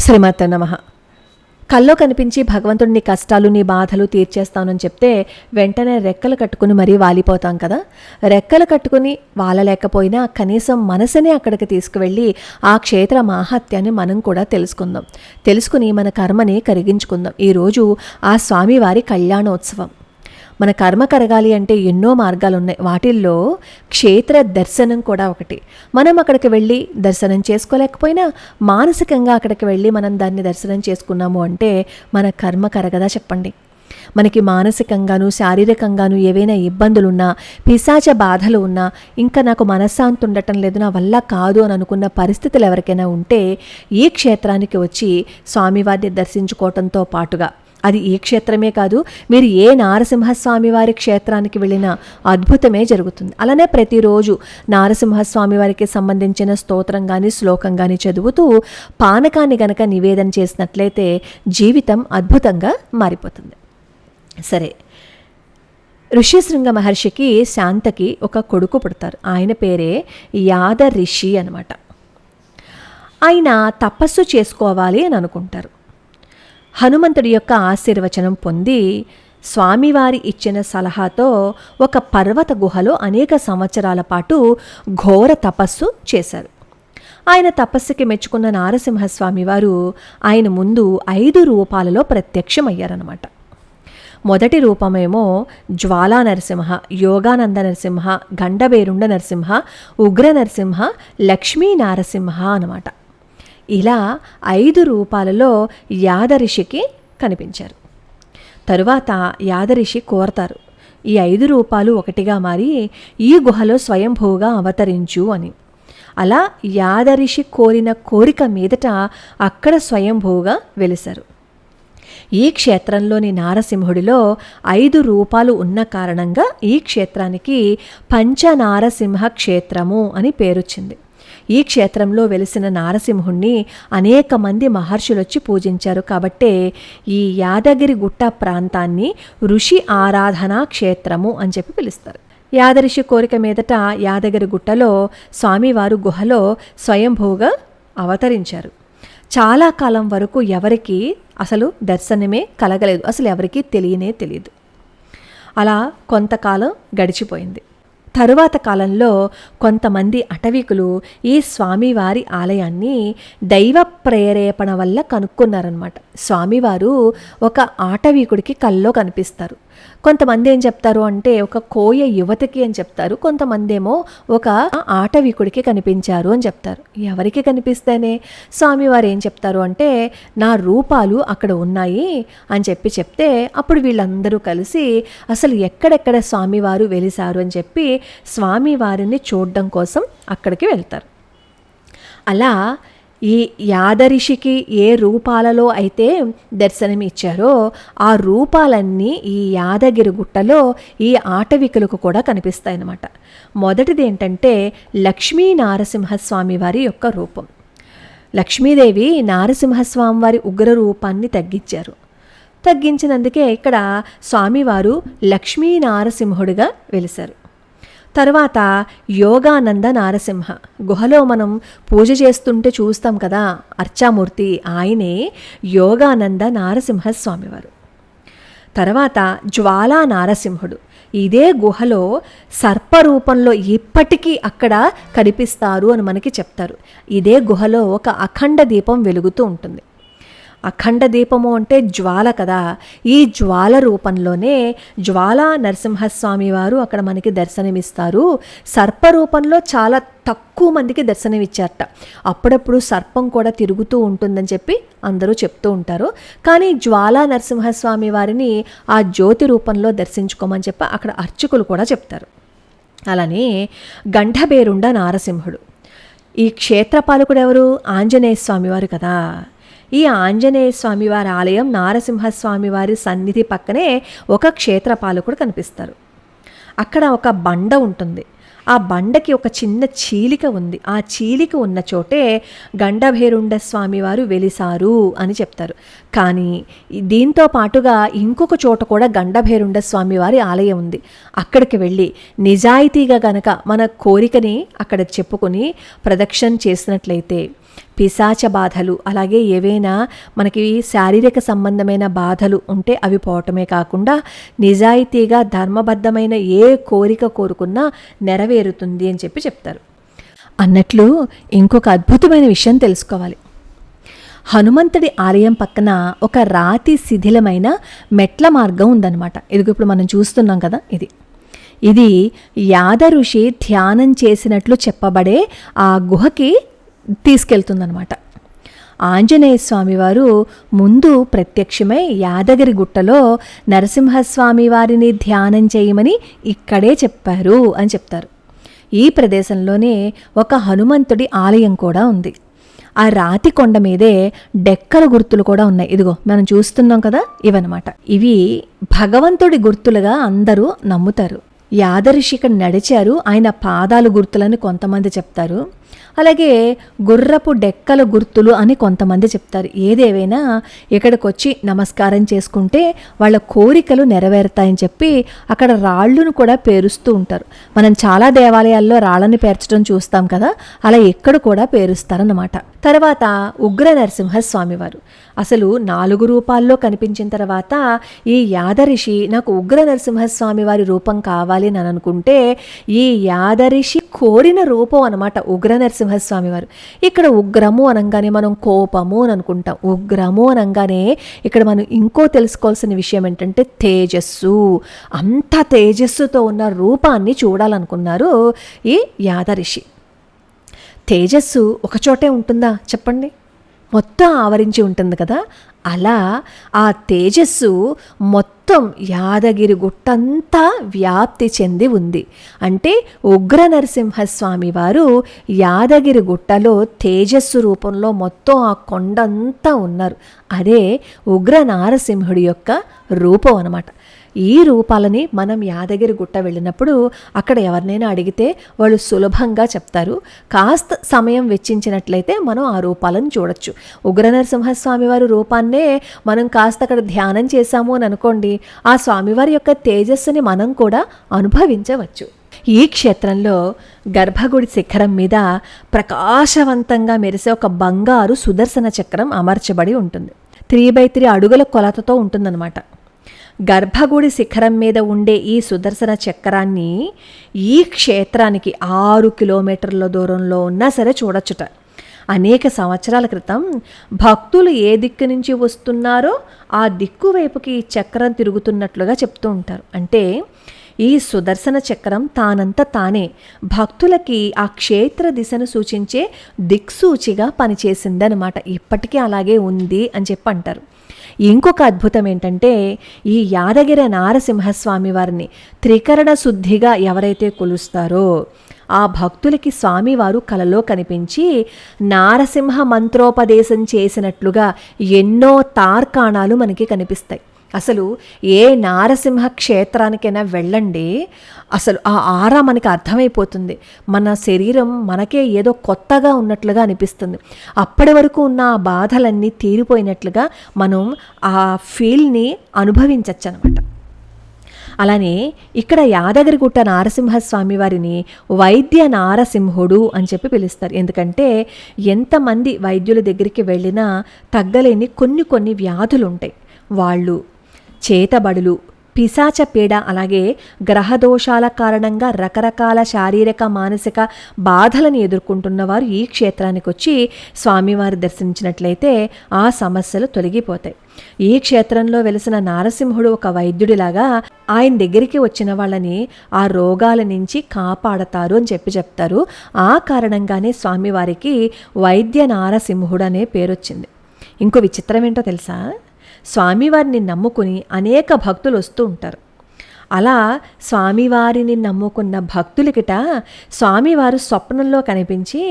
శ్రీమాత నమః. కల్లో కనిపించి భగవంతుడు నీ కష్టాలు నీ బాధలు తీర్చేస్తానని చెప్తే వెంటనే రెక్కలు కట్టుకుని మరీ వాలిపోతాం కదా. రెక్కలు కట్టుకుని వాలలేకపోయినా కనీసం మనసునే అక్కడికి తీసుకువెళ్ళి ఆ క్షేత్ర మాహాత్యాన్ని మనం కూడా తెలుసుకుని మన కర్మని కరిగించుకుందాం. ఈరోజు ఆ స్వామివారి కళ్యాణోత్సవం. మన కర్మ కరగాలి అంటే ఎన్నో మార్గాలు ఉన్నాయి. వాటిల్లో క్షేత్ర దర్శనం కూడా ఒకటి. మనం అక్కడికి వెళ్ళి దర్శనం చేసుకోలేకపోయినా మానసికంగా అక్కడికి వెళ్ళి మనం దాన్ని దర్శనం చేసుకున్నాము అంటే మన కర్మ కరగదా చెప్పండి. మనకి మానసికంగాను శారీరకంగాను ఏవైనా ఇబ్బందులున్నా, పిశాచ బాధలు ఉన్నా, ఇంకా నాకు మనశ్శాంతి ఉండటం లేదు, నా వల్ల కాదు అని అనుకున్న పరిస్థితులు ఎవరికైనా ఉంటే ఈ క్షేత్రానికి వచ్చి స్వామివారిని దర్శించుకోవటంతో పాటుగా, అది ఈ క్షేత్రమే కాదు, మీరు ఏ నారసింహస్వామి వారి క్షేత్రానికి వెళ్ళినా అద్భుతమే జరుగుతుంది. అలానే ప్రతిరోజు నారసింహస్వామి వారికి సంబంధించిన స్తోత్రం కానీ శ్లోకం కానీ చదువుతూ పానకాన్ని గనక నివేదన చేసినట్లయితే జీవితం అద్భుతంగా మారిపోతుంది. సరే, ఋష్యశృంగ మహర్షికి శాంతకి ఒక కొడుకు పుడతారు. ఆయన పేరే యాద ఋషి అనమాట. ఆయన తపస్సు చేసుకోవాలి అని అనుకుంటారు. హనుమంతుడి యొక్క ఆశీర్వచనం పొంది స్వామివారి ఇచ్చిన సలహాతో ఒక పర్వత గుహలో అనేక సంవత్సరాల పాటు ఘోర తపస్సు చేశారు. ఆయన తపస్సుకి మెచ్చుకున్న నారసింహస్వామి వారు ఆయన ముందు 5 రూపాలలో ప్రత్యక్షమయ్యారన్నమాట. మొదటి రూపమేమో జ్వాలా నరసింహ, యోగానంద నరసింహ, గండబేరుండ నరసింహ, ఉగ్ర నరసింహ, లక్ష్మీ నారసింహ అన్నమాట. ఇలా 5 రూపాలలో యాదరిషికి కనిపించారు. తరువాత యాదరిషి కోరతారు, ఈ 5 రూపాలు ఒకటిగా మారి ఈ గుహలో స్వయంభూగా అవతరించు అని. అలా యాదరిషి కోరిన కోరిక మీదట అక్కడ స్వయంభూగా వెలిశారు. ఈ క్షేత్రంలోని నారసింహుడిలో 5 రూపాలు ఉన్న కారణంగా ఈ క్షేత్రానికి పంచనారసింహ క్షేత్రము అని పేరొచ్చింది. ఈ క్షేత్రంలో వెలిసిన నారసింహుణ్ణి అనేక మంది మహర్షులొచ్చి పూజించారు. కాబట్టే ఈ యాదగిరి గుట్ట ప్రాంతాన్ని ఋషి ఆరాధనా క్షేత్రము అని చెప్పి పిలుస్తారు. యాదరిషి కోరిక మీదట యాదగిరి గుట్టలో స్వామివారు గుహలో స్వయంభూగా అవతరించారు. చాలా కాలం వరకు ఎవరికి అసలు దర్శనమే కలగలేదు, అసలు ఎవరికీ తెలియదు. అలా కొంతకాలం గడిచిపోయింది. తరువాత కాలంలో కొంతమంది అటవీకులు ఈ స్వామివారి ఆలయాన్ని దైవ ప్రేరేపణ వల్ల కనుక్కున్నారనమాట. స్వామివారు ఒక ఆటవీకుడికి కల్లో కనిపిస్తారు. కొంతమంది ఏం చెప్తారు అంటే ఒక కోయ యువతికి అని చెప్తారు, కొంతమంది ఏమో ఒక ఆటవీకుడికి కనిపించారు అని చెప్తారు. ఎవరికి కనిపిస్తేనే స్వామివారు ఏం చెప్తారు అంటే నా రూపాలు అక్కడ ఉన్నాయి అని చెప్తే అప్పుడు వీళ్ళందరూ కలిసి అసలు ఎక్కడెక్కడ స్వామివారు వెలిసారు అని చెప్పి స్వామివారిని చూడడం కోసం అక్కడికి వెళ్తారు. అలా ఈ యాదరిషికి ఏ రూపాలలో అయితే దర్శనం ఇచ్చారో ఆ రూపాలన్నీ ఈ యాదగిరి గుట్టలో ఈ ఆటవికులకు కూడా కనిపిస్తాయన్నమాట. మొదటిది ఏంటంటే లక్ష్మీ నారసింహస్వామి వారి యొక్క రూపం. లక్ష్మీదేవి నారసింహస్వామి వారి ఉగ్ర రూపాన్ని తగ్గించినందుకే ఇక్కడ స్వామివారు లక్ష్మీ నారసింహుడిగా వెలిశారు. తర్వాత యోగానంద నారసింహ, గుహలో మనం పూజ చేస్తుంటే చూస్తాం కదా అర్చామూర్తి, ఆయనే యోగానంద నారసింహ స్వామివారు. తర్వాత జ్వాలా నారసింహుడు, ఇదే గుహలో సర్పరూపంలో ఇప్పటికీ అక్కడ కనిపిస్తారు అని మనకి చెప్తారు. ఇదే గుహలో ఒక అఖండ దీపం వెలుగుతూ ఉంటుంది. అఖండ దీపము అంటే జ్వాల కదా, ఈ జ్వాల రూపంలోనే జ్వాలా నరసింహస్వామి వారు అక్కడ మనకి దర్శనమిస్తారు. సర్పరూపంలో చాలా తక్కువ మందికి దర్శనమిచ్చారట. అప్పుడప్పుడు సర్పం కూడా తిరుగుతూ ఉంటుందని చెప్పి అందరూ చెప్తూ ఉంటారు. కానీ జ్వాలా నరసింహస్వామి వారిని ఆ జ్యోతి రూపంలో దర్శించుకోమని చెప్పి అక్కడ అర్చకులు కూడా చెప్తారు. అలానే గండబేరుండ నారసింహుడు, ఈ క్షేత్రపాలకుడు ఎవరు? ఆంజనేయ స్వామి వారు కదా. ఈ ఆంజనేయ స్వామివారి ఆలయం నారసింహస్వామివారి సన్నిధి పక్కనే ఒక క్షేత్రపాలకుడు కనిపిస్తారు. అక్కడ ఒక బండ ఉంటుంది. ఆ బండకి ఒక చిన్న చీలిక ఉంది. ఆ చీలిక ఉన్న చోటే గండభేరుండ స్వామివారు వెలిసారు అని చెప్తారు. కానీ దీంతో పాటుగా ఇంకొక చోట కూడా గండభేరుండ స్వామివారి ఆలయం ఉంది. అక్కడికి వెళ్ళి నిజాయితీగా గనక మన కోరికని అక్కడ చెప్పుకొని ప్రదక్షిణ చేసినట్లయితే పిశాచ బాధలు, అలాగే ఏవైనా మనకి శారీరక సంబంధమైన బాధలు ఉంటే అవి పోవటమే కాకుండా నిజాయితీగా ధర్మబద్ధమైన ఏ కోరిక కోరుకున్నా నెరవేరుతుంది అని చెప్పి చెప్తారు. అన్నట్లు ఇంకొక అద్భుతమైన విషయం తెలుసుకోవాలి. హనుమంతుడి ఆలయం పక్కన ఒక రాతి శిథిలమైన మెట్ల మార్గం ఉందన్నమాట. ఇదిగో ఇప్పుడు మనం చూస్తున్నాం కదా, ఇది యాద ఋషి ధ్యానం చేసినట్లు చెప్పబడే ఆ గుహకి తీసుకెళ్తుందనమాట. ఆంజనేయ స్వామి వారు ముందు ప్రత్యక్షమై యాదగిరి గుట్టలో నరసింహస్వామి వారిని ధ్యానం చేయమని ఇక్కడే చెప్పారు అని చెప్తారు. ఈ ప్రదేశంలోనే ఒక హనుమంతుడి ఆలయం కూడా ఉంది. ఆ రాతి కొండ మీదే డెక్కల గుర్తులు కూడా ఉన్నాయి. ఇదిగో మనం చూస్తున్నాం కదా, ఇవన్నమాట. ఇవి భగవంతుడి గుర్తులుగా అందరూ నమ్ముతారు. యాదరిషి ఇక్కడ నడిచారు, ఆయన పాదాలు గుర్తులని కొంతమంది చెప్తారు. అలాగే గుర్రపు డెక్కల గుర్తులు అని కొంతమంది చెప్తారు. ఏదేవైనా ఇక్కడికి వచ్చి నమస్కారం చేసుకుంటే వాళ్ళ కోరికలు నెరవేరుతాయని చెప్పి అక్కడ రాళ్ళను కూడా పేరుస్తూ ఉంటారు. మనం చాలా దేవాలయాల్లో రాళ్ళని పేర్చడం చూస్తాం కదా, అలా ఇక్కడ కూడా పేరుస్తారన్నమాట. తర్వాత ఉగ్ర నరసింహస్వామివారు అసలు 4 రూపాల్లో కనిపించిన తర్వాత ఈ యాదరిషి నాకు ఉగ్ర నరసింహస్వామి వారి రూపం కావాలి అని అనుకుంటే ఈ యాదరిషి కోరిన రూపం అనమాట ఉగ్ర నరసింహస్వామి వారు. ఇక్కడ ఉగ్రము అనగానే మనం కోపము అని అనుకుంటాం. ఉగ్రము అనగానే ఇక్కడ మనం ఇంకో తెలుసుకోవాల్సిన విషయం ఏంటంటే తేజస్సు. అంత తేజస్సుతో ఉన్న రూపాన్ని చూడాలనుకున్నారు ఈ యాదరిషి. తేజస్సు ఒకచోటే ఉంటుందా చెప్పండి? మొత్తం ఆవరించి ఉంటుంది కదా. అలా ఆ తేజస్సు మొత్తం యాదగిరి గుట్టంతా వ్యాప్తి చెంది ఉంది. అంటే ఉగ్ర నరసింహస్వామి వారు యాదగిరి గుట్టలో తేజస్సు రూపంలో మొత్తం ఆ కొండంతా ఉన్నారు. అదే ఉగ్ర నారసింహుడి యొక్క రూపం అన్నమాట. ఈ రూపాలని మనం యాదగిరి గుట్ట వెళ్ళినప్పుడు అక్కడ ఎవరినైనా అడిగితే వాళ్ళు సులభంగా చెప్తారు. కాస్త సమయం వెచ్చించినట్లయితే మనం ఆ రూపాలను చూడొచ్చు. ఉగ్ర నరసింహస్వామి వారి రూపాన్నే మనం కాస్త అక్కడ ధ్యానం చేశాము అని అనుకోండి, ఆ స్వామివారి యొక్క తేజస్సుని మనం కూడా అనుభవించవచ్చు. ఈ క్షేత్రంలో గర్భగుడి శిఖరం మీద ప్రకాశవంతంగా మెరిసే ఒక బంగారు సుదర్శన చక్రం అమర్చబడి ఉంటుంది. 3x3 అడుగుల కొలతతో ఉంటుందన్నమాట. గర్భగుడి శిఖరం మీద ఉండే ఈ సుదర్శన చక్రాన్ని ఈ క్షేత్రానికి 6 కిలోమీటర్ల దూరంలో ఉన్నా సరే చూడొచ్చుట. అనేక సంవత్సరాల క్రితం భక్తులు ఏ దిక్కు నుంచి వస్తున్నారో ఆ దిక్కు వైపుకి ఈ చక్రం తిరుగుతున్నట్లుగా చెప్తూ ఉంటారు. అంటే ఈ సుదర్శన చక్రం తానంత తానే భక్తులకి ఆ క్షేత్ర దిశను సూచించే దిక్సూచిగా పనిచేసిందనమాట. ఇప్పటికీ అలాగే ఉంది అని చెప్పి అంటారు. ఇంకొక అద్భుతం ఏంటంటే ఈ యాదగిరి నారసింహస్వామి వారిని త్రికరణ శుద్ధిగా ఎవరైతే కొలుస్తారో ఆ భక్తులకి స్వామివారు కలలో కనిపించి నారసింహ మంత్రోపదేశం చేసినట్లుగా ఎన్నో తార్కాణాలు మనకి కనిపిస్తాయి. అసలు ఏ నారసింహ క్షేత్రానికైనా వెళ్ళండి, అసలు ఆ ఆరా మనకి అర్థమైపోతుంది. మన శరీరం మనకే ఏదో కొత్తగా ఉన్నట్లుగా అనిపిస్తుంది. అప్పటి వరకు ఉన్న ఆ బాధలన్నీ తీరిపోయినట్లుగా మనం ఆ ఫీల్ని అనుభవించవచ్చు అనమాట. అలానే ఇక్కడ యాదగిరిగుట్ట నారసింహస్వామి వారిని వైద్య నారసింహుడు అని చెప్పి పిలుస్తారు. ఎందుకంటే ఎంతమంది వైద్యుల దగ్గరికి వెళ్ళినా తగ్గలేని కొన్ని వ్యాధులు ఉంటాయి. వాళ్ళు చేతబడులు, పిశాచ పీడ, అలాగే గ్రహదోషాల కారణంగా రకరకాల శారీరక మానసిక బాధలను ఎదుర్కొంటున్నవారు ఈ క్షేత్రానికి వచ్చి స్వామివారి దర్శించినట్లయితే ఆ సమస్యలు తొలగిపోతాయి. ఈ క్షేత్రంలో వెలిసిన నారసింహుడు ఒక వైద్యుడిలాగా ఆయన దగ్గరికి వచ్చిన వాళ్ళని ఆ రోగాల నుంచి కాపాడతారు అని చెప్తారు. ఆ కారణంగానే స్వామివారికి వైద్య నారసింహుడు అనే పేరు వచ్చింది. ఇంకో విచిత్రం ఏంటో తెలుసా? స్వామివారిని నమ్ముకుని అనేక భక్తులు వస్తూ ఉంటారు. అలా స్వామివారిని నమ్ముకున్న భక్తులకిట స్వామివారు స్వప్నంలో కనిపించి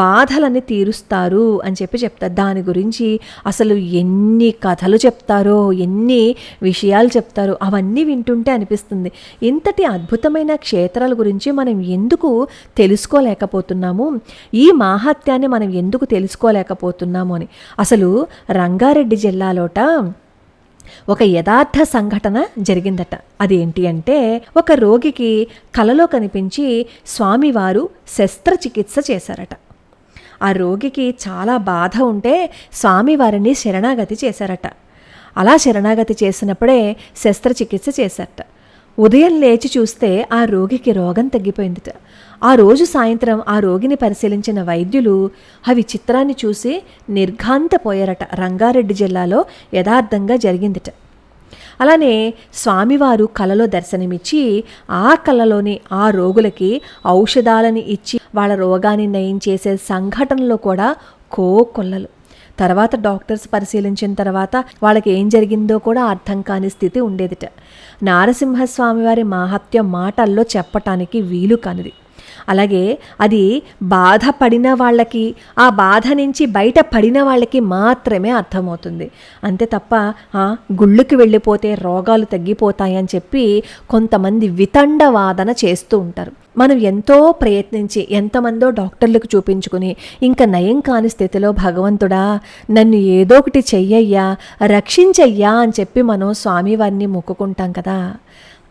బాధలని తీరుస్తారు అని చెప్తారు. దాని గురించి అసలు ఎన్ని కథలు చెప్తారో, ఎన్ని విషయాలు చెప్తారో అవన్నీ వింటుంటే అనిపిస్తుంది ఇంతటి అద్భుతమైన క్షేత్రాల గురించి మనం ఎందుకు తెలుసుకోలేకపోతున్నాము, ఈ మాహాత్యాన్ని మనం ఎందుకు తెలుసుకోలేకపోతున్నాము అని. అసలు రంగారెడ్డి జిల్లాలోట ఒక యథార్థ సంఘటన జరిగిందట. అదేంటి అంటే ఒక రోగికి కలలో కనిపించి స్వామివారు శస్త్రచికిత్స చేశారట. ఆ రోగికి చాలా బాధ ఉంటే స్వామివారిని శరణాగతి చేశారట. అలా శరణాగతి చేసినప్పుడే శస్త్రచికిత్స చేశారట. ఉదయం లేచి చూస్తే ఆ రోగికి రోగం తగ్గిపోయిందిట. ఆ రోజు సాయంత్రం ఆ రోగిని పరిశీలించిన వైద్యులు ఆ విచిత్రాన్ని చూసి నిర్ఘాంతపోయారట. రంగారెడ్డి జిల్లాలో యథార్థంగా జరిగిందిట. అలానే స్వామివారు కలలో దర్శనమిచ్చి ఆ కలలోని ఆ రోగులకి ఔషధాలని ఇచ్చి వాళ్ళ రోగాన్ని నయం చేసే సంఘటనలో కూడా కోకొల్లలు. తర్వాత డాక్టర్స్ పరిశీలించిన తర్వాత వాళ్ళకి ఏం జరిగిందో కూడా అర్థం కాని స్థితి ఉండేదిట. నారసింహస్వామివారి మాహాత్మ్యం మాటల్లో చెప్పటానికి వీలు కానిది. అలాగే అది బాధపడిన వాళ్ళకి, ఆ బాధ నుంచి బయట పడిన వాళ్ళకి మాత్రమే అర్థమవుతుంది. అంతే తప్ప గుళ్ళుకి వెళ్ళిపోతే రోగాలు తగ్గిపోతాయని చెప్పి కొంతమంది వితండవాదన చేస్తూ ఉంటారు. మనం ఎంతో ప్రయత్నించి ఎంతమందో డాక్టర్లకు చూపించుకుని ఇంకా నయం కాని స్థితిలో భగవంతుడా నన్ను ఏదో ఒకటి చెయ్యయ్యా, రక్షించయ్యా అని చెప్పి మనం స్వామివారిని మొక్కుకుంటాం కదా.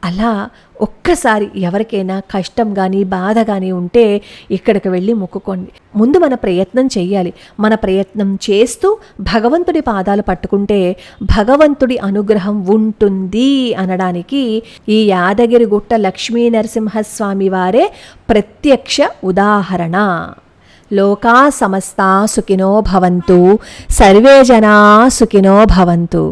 అలా ఒక్కసారి ఎవరికైనా కష్టం కానీ బాధ కానీ ఉంటే ఇక్కడికి వెళ్ళి మొక్కుకోండి. ముందు మన ప్రయత్నం చెయ్యాలి. మన ప్రయత్నం చేస్తూ భగవంతుడి పాదాలు పట్టుకుంటే భగవంతుడి అనుగ్రహం ఉంటుంది అనడానికి ఈ యాదగిరిగుట్ట లక్ష్మీ నరసింహస్వామి వారే ప్రత్యక్ష ఉదాహరణ. లోకా సమస్తా సుఖినో భవంతు, సర్వే జనా సుఖినో భవంతు.